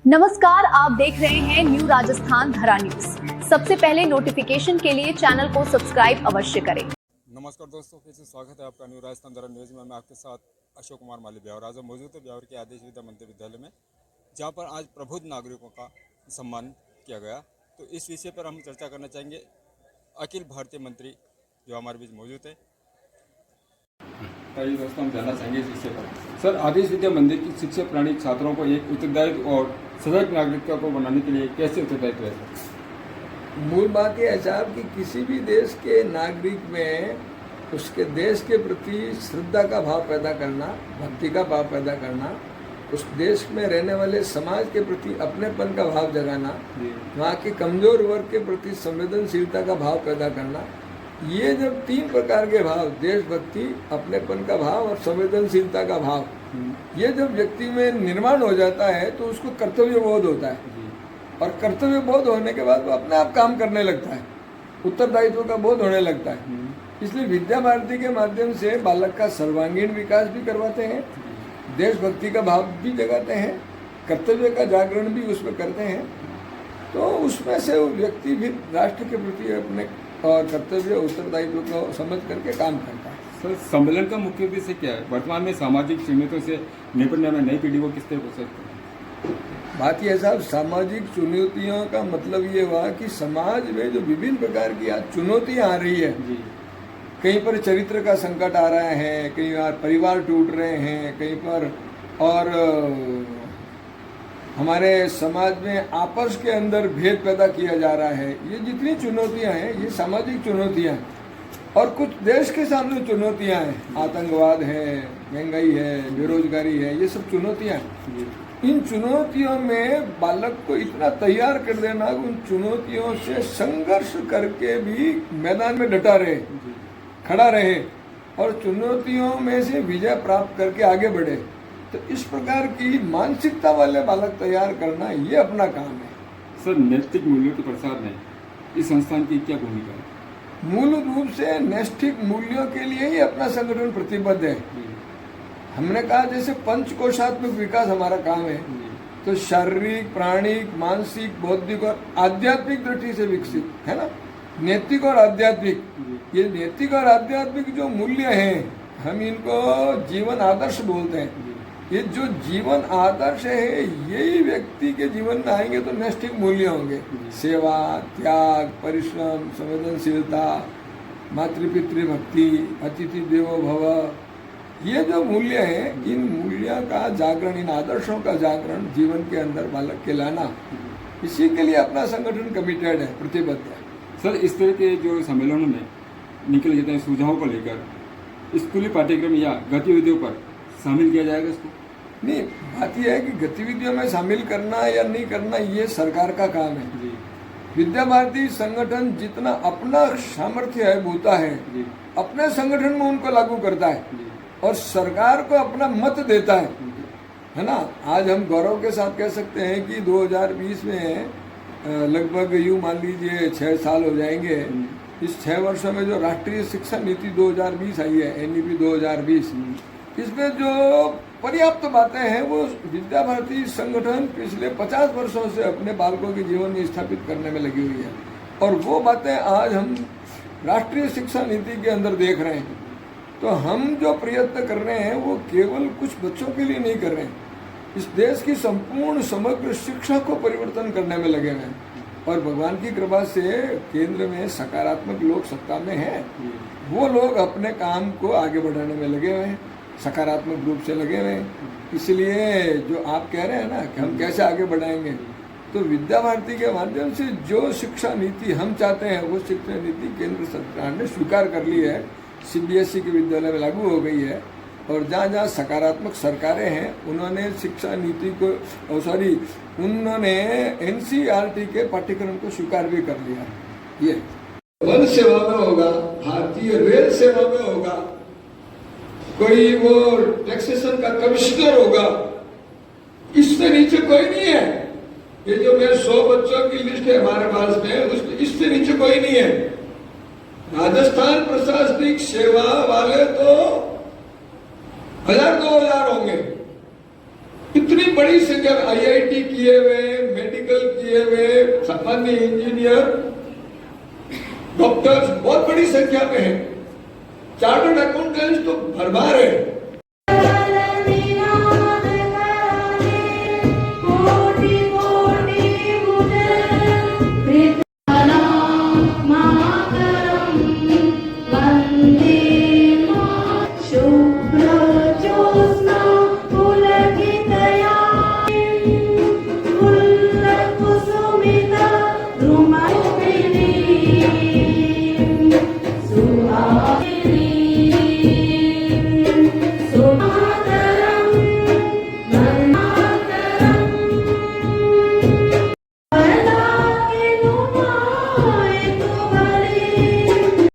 नमस्कार, आप देख रहे हैं न्यू राजस्थान धरा न्यूज। सबसे पहले नोटिफिकेशन के लिए चैनल को सब्सक्राइब अवश्य करें। नमस्कार दोस्तों, फिर से स्वागत है आपका न्यू राजस्थान धरा न्यूज में। मैं आपके साथ अशोक कुमार माली ब्यावर। आज हम मौजूद है ब्यावर के आदेश विद्या मंदिर विद्यालय में, जहां पर आज प्रबुद्ध नागरिकों का सम्मान किया गया। तो इस विषय पर हम चर्चा करना चाहेंगे। अखिल भारतीय मंत्री जो हमारे बीच मौजूद है, कई दोस्तों हम जानना चाहेंगे इस विषय पर। सर, आदेश विद्या मंदिर की शिक्षा प्रणाली छात्रों को एक उत्तरदायी और सजग नागरिकता को बनाने के लिए कैसे उत्तरदायित्व है? मूल बात यह है साहब कि किसी भी देश के नागरिक में उसके देश के प्रति श्रद्धा का भाव पैदा करना, भक्ति का भाव पैदा करना, उस देश में रहने वाले समाज के प्रति अपनेपन का भाव जगाना, वहाँ के कमजोर वर्ग के प्रति संवेदनशीलता का भाव पैदा करना, ये जब तीन प्रकार के भाव, देशभक्ति, अपनेपन का भाव और संवेदनशीलता का भाव, ये जब व्यक्ति में निर्माण हो जाता है तो उसको कर्तव्य बोध होता है। और कर्तव्य बोध होने के बाद वो अपने आप काम करने लगता है, उत्तरदायित्व का बोध होने लगता है। इसलिए विद्या भारती के माध्यम से बालक का सर्वांगीण विकास भी करवाते हैं, देशभक्ति का भाव भी जगाते हैं, कर्तव्य का जागरण भी उसमें करते हैं। तो उसमें से वो व्यक्ति भी राष्ट्र के प्रति अपने और कर्तव्य उत्तरदायित्व को समझ करके काम करता है। सर, सम्मेलन का मुख्य उद्देश्य क्या है? वर्तमान में सामाजिक चुनौतियों से निपटने में नई पीढ़ी को किस तरह हो सकते हैं? बात यह साहब, सामाजिक चुनौतियों का मतलब ये हुआ कि समाज में जो विभिन्न प्रकार की आज चुनौतियाँ आ रही है, कहीं पर चरित्र का संकट आ रहा है, कहीं बार परिवार टूट रहे हैं, कहीं पर और हमारे समाज में आपस के अंदर भेद पैदा किया जा रहा है। ये जितनी चुनौतियां हैं ये सामाजिक चुनौतियां हैं। और कुछ देश के सामने चुनौतियां हैं, आतंकवाद है, महंगाई है, बेरोजगारी है, ये सब चुनौतियां हैं। इन चुनौतियों में बालक को इतना तैयार कर देना कि उन चुनौतियों से संघर्ष करके भी मैदान में डटा रहे, खड़ा रहे और चुनौतियों में से विजय प्राप्त करके आगे बढ़े। तो इस प्रकार की मानसिकता वाले बालक तैयार करना ये अपना काम है। सर, नैतिक मूल्यों के प्रसार में इस संस्थान की क्या भूमिका है? मूल रूप से नैतिक मूल्यों के लिए ही अपना संगठन प्रतिबद्ध है। हमने कहा जैसे पंचकोशात्मक विकास हमारा काम है, तो शारीरिक, प्राणिक, मानसिक, बौद्धिक और आध्यात्मिक दृष्टि से विकसित है ना, नैतिक और आध्यात्मिक। ये नैतिक और आध्यात्मिक जो मूल्य हैं, हम इनको जीवन आदर्श बोलते हैं। ये जो जीवन आदर्श है यही व्यक्ति के जीवन में आएंगे तो नैतिक मूल्य होंगे। सेवा, त्याग, परिश्रम, संवेदनशीलता, मातृपितृ भक्ति, अतिथि देवो भव, ये जो मूल्य हैं, इन मूल्यों का जागरण, इन आदर्शों का जागरण जीवन के अंदर बालक के लाना, इसी के लिए अपना संगठन कमिटेड है, प्रतिबद्ध है। सर, इस तरह के जो सम्मेलनों में निकल जाते हैं सुझावों को लेकर स्कूली पाठ्यक्रम या गतिविधियों पर शामिल किया जाएगा इसको? नहीं, बात यह है कि गतिविधियों में शामिल करना या नहीं करना ये सरकार का काम है। विद्या भारती संगठन जितना अपना सामर्थ्य है भूता है, अपने संगठन में उनको लागू करता है और सरकार को अपना मत देता है ना। आज हम गौरव के साथ कह सकते हैं कि 2020 में लगभग यूँ मान लीजिए 6 साल हो जाएंगे। इस 6 वर्षों में जो राष्ट्रीय शिक्षा नीति 2020 आई है, NEP 2020, इसमें जो पर्याप्त बातें हैं वो विद्या भारती संगठन पिछले 50 वर्षों से अपने बालकों के जीवन में स्थापित करने में लगी हुई है। और वो बातें आज हम राष्ट्रीय शिक्षा नीति के अंदर देख रहे हैं। तो हम जो प्रयत्न कर रहे हैं वो केवल कुछ बच्चों के लिए नहीं कर रहे हैं, इस देश की संपूर्ण समग्र शिक्षा को परिवर्तन करने में लगे हुए हैं। और भगवान की कृपा से केंद्र में सकारात्मक लोग सत्ता में हैं, वो लोग अपने काम को आगे बढ़ाने में लगे हुए हैं, सकारात्मक रूप से लगे हुए हैं। इसलिए जो आप कह रहे हैं ना कि हम कैसे आगे बढ़ाएंगे, तो विद्या भारती के माध्यम से जो शिक्षा नीति हम चाहते हैं वो शिक्षा नीति केंद्र सरकार ने स्वीकार कर ली है, CBSE के विद्यालय में लागू हो गई है। और जहाँ जहाँ सकारात्मक सरकारें हैं उन्होंने शिक्षा नीति को उन्होंने NCERT के पाठ्यक्रम को स्वीकार भी कर लिया है। ये वन सेवा में होगा, भारतीय रेल सेवा में होगा, कोई वो टैक्सेशन का कमिश्नर होगा, इससे नीचे कोई नहीं है। ये जो मैं 100 बच्चों की लिस्ट है हमारे पास में, उसमें इससे नीचे कोई नहीं है। राजस्थान प्रशासनिक सेवा वाले तो 1000-2000 होंगे। इतनी बड़ी बड़ी संख्या में IIT किए हुए, मेडिकल किए हुए, सामान्य इंजीनियर, डॉक्टर्स बहुत बड़ी संख्या में है। चार्टर्ड अकाउंटेंट्स तो भरमार है। Suhasini